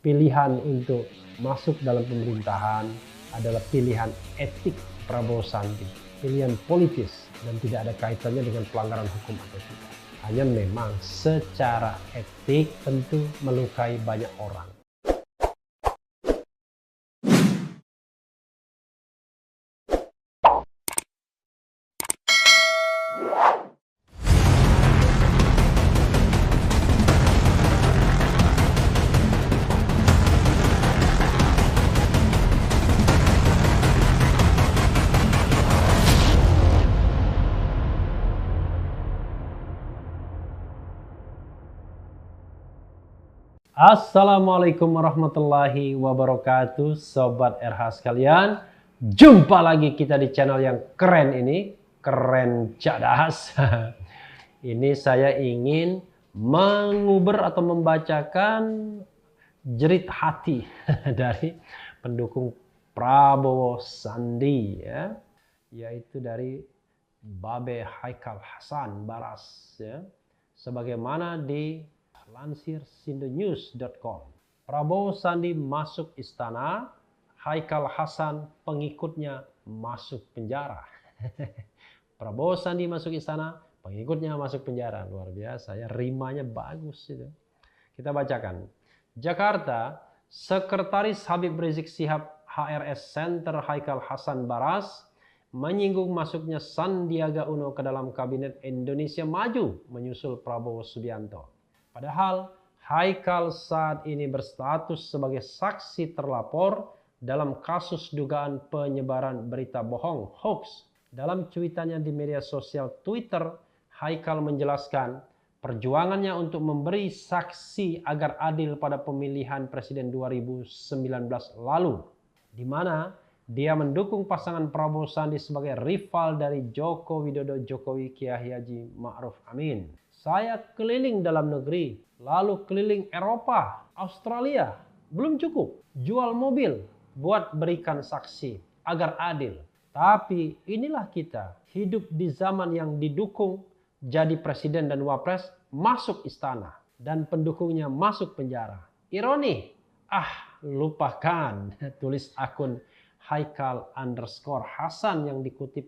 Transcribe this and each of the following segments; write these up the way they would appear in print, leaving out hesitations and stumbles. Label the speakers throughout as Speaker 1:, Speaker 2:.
Speaker 1: pilihan untuk masuk dalam pemerintahan adalah pilihan etik Prabowo Sandi, pilihan politis, dan tidak ada kaitannya dengan pelanggaran hukum atau tidak. Hanya memang secara etik tentu melukai banyak orang. Assalamualaikum warahmatullahi wabarakatuh, Sobat RH sekalian. Jumpa lagi kita di channel yang keren ini, Keren Cadas. Ini saya ingin menguber atau membacakan jerit hati dari pendukung Prabowo Sandi, ya, yaitu dari Babe Haikal Hasan Baras, ya, sebagaimana dilansir sindonews.com. Prabowo Sandi masuk istana, Haikal Hasan pengikutnya masuk penjara. Prabowo Sandi masuk istana, pengikutnya masuk penjara. Luar biasa ya, rimanya bagus itu. Kita bacakan. Jakarta, Sekretaris Habib Rizik Syihab HRS Center Haikal Hasan Baras menyinggung masuknya Sandiaga Uno ke dalam Kabinet Indonesia Maju menyusul Prabowo Subianto. Padahal Haikal saat ini berstatus sebagai saksi terlapor dalam kasus dugaan penyebaran berita bohong hoax. Dalam cuitannya di media sosial Twitter, Haikal menjelaskan perjuangannya untuk memberi saksi agar adil pada pemilihan presiden 2019 lalu, di mana dia mendukung pasangan Prabowo Sandi sebagai rival dari Joko Widodo Jokowi Kiai Haji Ma'ruf Amin. Saya keliling dalam negeri, lalu keliling Eropa, Australia, belum cukup. Jual mobil buat berikan saksi agar adil. Tapi inilah kita, hidup di zaman yang didukung jadi presiden dan wapres masuk istana dan pendukungnya masuk penjara. Ironi, lupakan, tulis akun Haikal_Hasan yang dikutip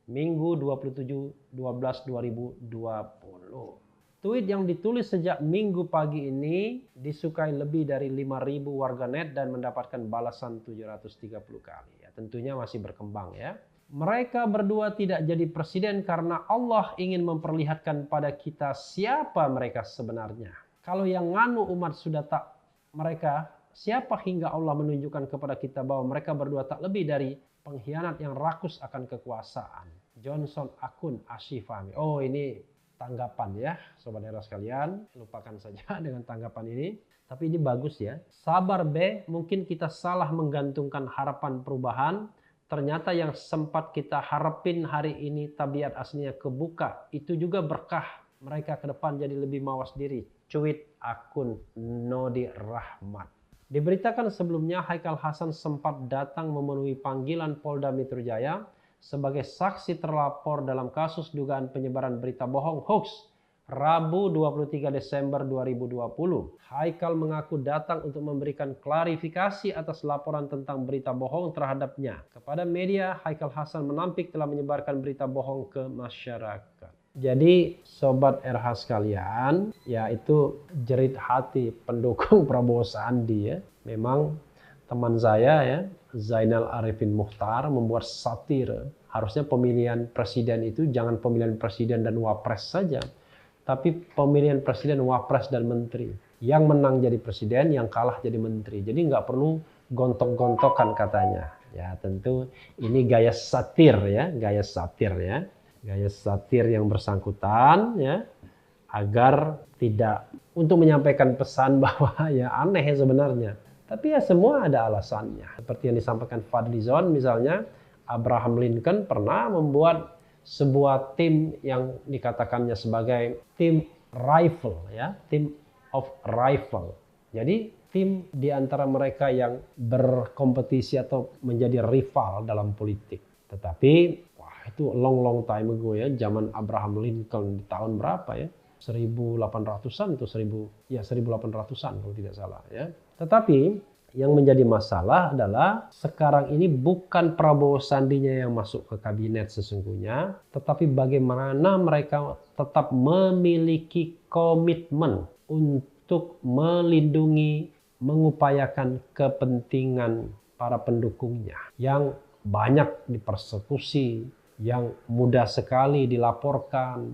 Speaker 1: Minggu 27/12/2020. Tweet yang ditulis sejak Minggu pagi ini disukai lebih dari 5.000 warganet dan mendapatkan balasan 730 kali. Ya, tentunya masih berkembang ya. Mereka berdua tidak jadi presiden karena Allah ingin memperlihatkan pada kita siapa mereka sebenarnya. Kalau yang nganu umat sudah tak mereka, siapa hingga Allah menunjukkan kepada kita bahwa mereka berdua tak lebih dari pengkhianat yang rakus akan kekuasaan. Johnson akun Ashifami. Oh, ini tanggapan ya, Sobat Era sekalian. Lupakan saja dengan tanggapan ini. Tapi ini bagus ya. Sabar B, mungkin kita salah menggantungkan harapan perubahan. Ternyata yang sempat kita harapin hari ini tabiat aslinya kebuka. Itu juga berkah mereka ke depan jadi lebih mawas diri. Cuit akun Nodi Rahmat. Diberitakan sebelumnya Haikal Hasan sempat datang memenuhi panggilan Polda Metro Jaya sebagai saksi terlapor dalam kasus dugaan penyebaran berita bohong hoax Rabu 23 Desember 2020. Haikal mengaku datang untuk memberikan klarifikasi atas laporan tentang berita bohong terhadapnya. Kepada media, Haikal Hasan menampik telah menyebarkan berita bohong ke masyarakat. Jadi Sobat RH sekalian, yaitu jerit hati pendukung Prabowo Sandi ya. Memang teman saya ya, Zainal Arifin Muchtar membuat satir. Harusnya pemilihan presiden itu jangan pemilihan presiden dan wapres saja, tapi pemilihan presiden, wapres, dan menteri. Yang menang jadi presiden, yang kalah jadi menteri. Jadi nggak perlu gontok-gontokan katanya. Ya tentu ini gaya satir ya, gaya satir ya. Gaya satir yang bersangkutan ya, agar tidak untuk menyampaikan pesan bahwa ya aneh ya sebenarnya. Tapi ya semua ada alasannya. Seperti yang disampaikan Fadlizon misalnya, Abraham Lincoln pernah membuat sebuah tim yang dikatakannya sebagai tim rival ya, team of rival. Jadi tim di antara mereka yang berkompetisi atau menjadi rival dalam politik. Tetapi wah itu long time ago ya, zaman Abraham Lincoln di tahun berapa ya? 1800-an atau 1800-an kalau tidak salah ya. Tetapi yang menjadi masalah adalah sekarang ini bukan Prabowo Sandinya yang masuk ke kabinet sesungguhnya, tetapi bagaimana mereka tetap memiliki komitmen untuk melindungi, mengupayakan kepentingan para pendukungnya yang banyak dipersekusi, yang mudah sekali dilaporkan,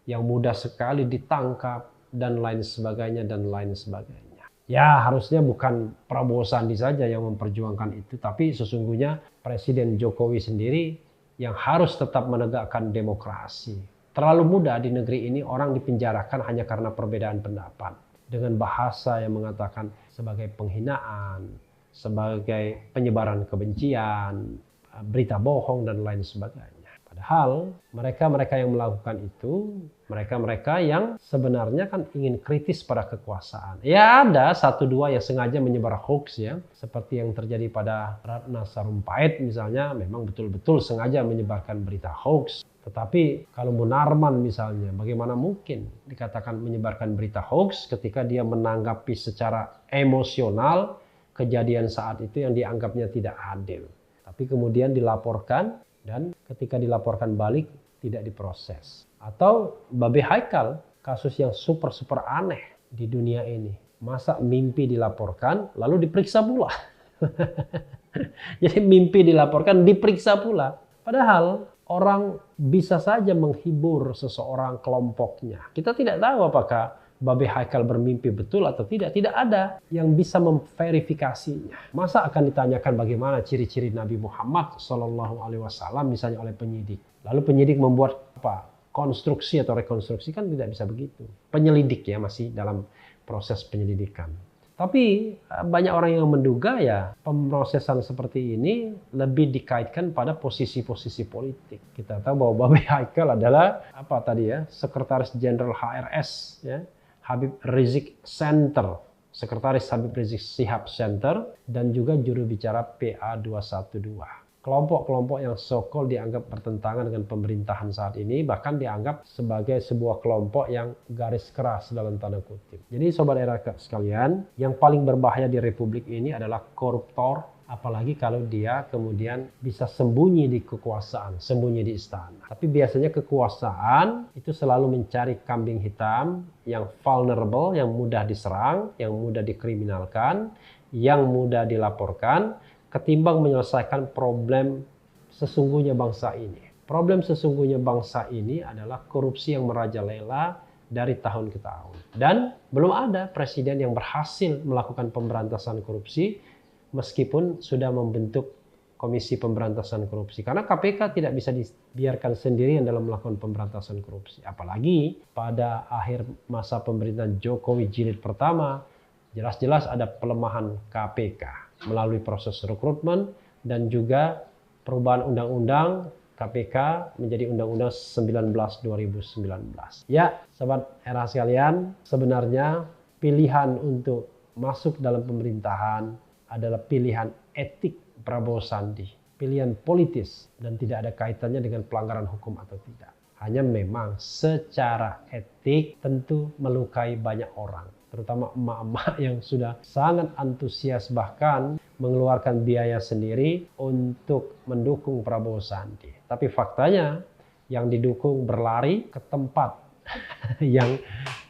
Speaker 1: yang mudah sekali ditangkap, dan lain sebagainya, dan lain sebagainya. Ya, harusnya bukan Prabowo Sandi saja yang memperjuangkan itu, tapi sesungguhnya Presiden Jokowi sendiri yang harus tetap menegakkan demokrasi. Terlalu mudah di negeri ini orang dipenjarakan hanya karena perbedaan pendapat, dengan bahasa yang mengatakan sebagai penghinaan, sebagai penyebaran kebencian, berita bohong, dan lain sebagainya. Padahal mereka-mereka yang melakukan itu, mereka-mereka yang sebenarnya kan ingin kritis pada kekuasaan. Ya, ada satu dua yang sengaja menyebar hoax ya, seperti yang terjadi pada Ratna Sarumpait misalnya, memang betul-betul sengaja menyebarkan berita hoax. Tetapi kalau Munarman misalnya, bagaimana mungkin dikatakan menyebarkan berita hoax ketika dia menanggapi secara emosional kejadian saat itu yang dianggapnya tidak adil. Tapi kemudian dilaporkan, dan ketika dilaporkan balik tidak diproses. Atau Babe Haikal, kasus yang super aneh di dunia ini. Masa mimpi dilaporkan lalu diperiksa pula. Jadi mimpi dilaporkan diperiksa pula. Padahal orang bisa saja menghibur seseorang kelompoknya. Kita tidak tahu apakah Babe Haikal bermimpi betul atau tidak. Tidak ada yang bisa memverifikasinya. Masa akan ditanyakan bagaimana ciri-ciri Nabi Muhammad SAW misalnya oleh penyidik. Lalu penyidik membuat apa? Konstruksi atau rekonstruksi, kan tidak bisa begitu. Penyelidik ya, masih dalam proses penyelidikan. Tapi banyak orang yang menduga ya pemrosesan seperti ini lebih dikaitkan pada posisi-posisi politik. Kita tahu bahwa Babe Haikal adalah apa tadi ya, Sekretaris Jenderal HRS ya, Habib Rizik Center, Sekretaris Habib Rizik Sihab Center, dan juga juru bicara PA212. Kelompok-kelompok yang so-called dianggap bertentangan dengan pemerintahan saat ini, bahkan dianggap sebagai sebuah kelompok yang garis keras dalam tanda kutip. Jadi sobat era sekalian, yang paling berbahaya di Republik ini adalah koruptor, apalagi kalau dia kemudian bisa sembunyi di kekuasaan, sembunyi di istana. Tapi biasanya kekuasaan itu selalu mencari kambing hitam yang vulnerable, yang mudah diserang, yang mudah dikriminalkan, yang mudah dilaporkan, ketimbang menyelesaikan problem sesungguhnya bangsa ini. Problem sesungguhnya bangsa ini adalah korupsi yang merajalela dari tahun ke tahun. Dan belum ada presiden yang berhasil melakukan pemberantasan korupsi meskipun sudah membentuk Komisi Pemberantasan Korupsi. Karena KPK tidak bisa dibiarkan sendirian dalam melakukan pemberantasan korupsi. Apalagi pada akhir masa pemerintahan Jokowi jilid pertama, jelas-jelas ada pelemahan KPK melalui proses rekrutmen dan juga perubahan undang-undang KPK menjadi Undang-Undang 19 2019. Ya, sobat era sekalian, sebenarnya pilihan untuk masuk dalam pemerintahan adalah pilihan etik Prabowo Sandi, pilihan politis, dan tidak ada kaitannya dengan pelanggaran hukum atau tidak. Hanya memang secara etik tentu melukai banyak orang, terutama emak-emak yang sudah sangat antusias bahkan mengeluarkan biaya sendiri untuk mendukung Prabowo Sandi. Tapi faktanya yang didukung berlari ke tempat yang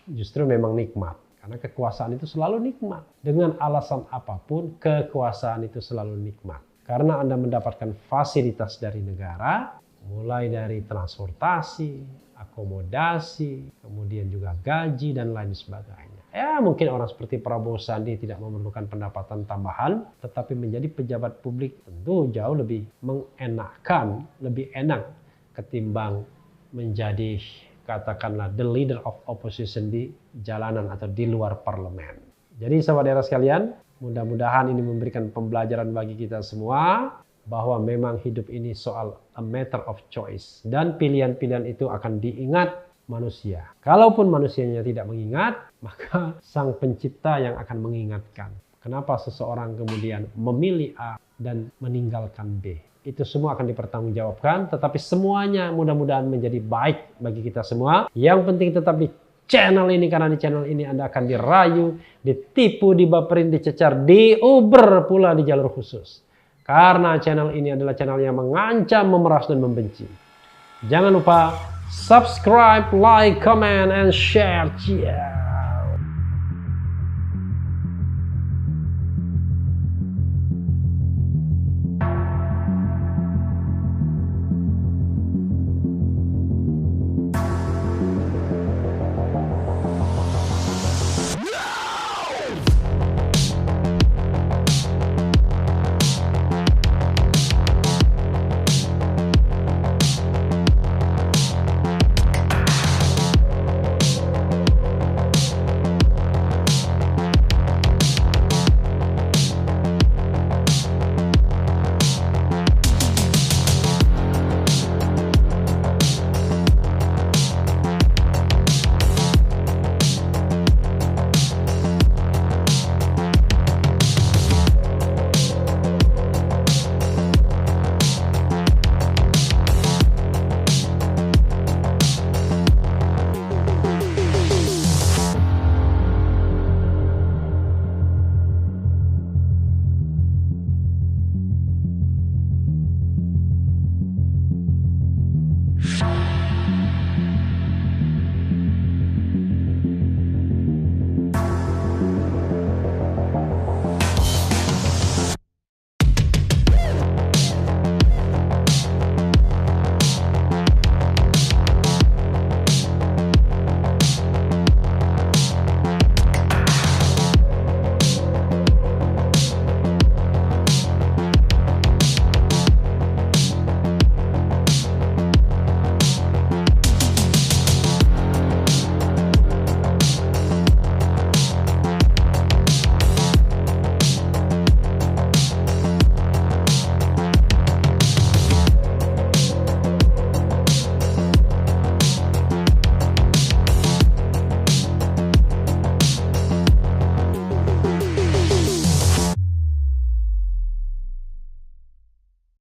Speaker 1: justru memang nikmat. Karena kekuasaan itu selalu nikmat. Dengan alasan apapun, kekuasaan itu selalu nikmat. Karena Anda mendapatkan fasilitas dari negara, mulai dari transportasi, akomodasi, kemudian juga gaji, dan lain sebagainya. Ya, mungkin orang seperti Prabowo Sandi tidak memerlukan pendapatan tambahan, tetapi menjadi pejabat publik tentu jauh lebih mengenakan, lebih enak ketimbang menjadi katakanlah the leader of opposition di jalanan atau di luar parlemen. Jadi saudara sekalian, mudah-mudahan ini memberikan pembelajaran bagi kita semua bahwa memang hidup ini soal a matter of choice, dan pilihan-pilihan itu akan diingat manusia. Kalaupun manusianya tidak mengingat, maka sang pencipta yang akan mengingatkan. Kenapa seseorang kemudian memilih A dan meninggalkan B? Itu semua akan dipertanggungjawabkan, tetapi semuanya mudah-mudahan menjadi baik bagi kita semua. Yang penting tetap channel ini, karena di channel ini Anda akan dirayu, ditipu, dibaperin, dicecar, diuber pula di jalur khusus. Karena channel ini adalah channel yang mengancam, memeras, dan membenci. Jangan lupa subscribe, like, comment, and share. Yeah.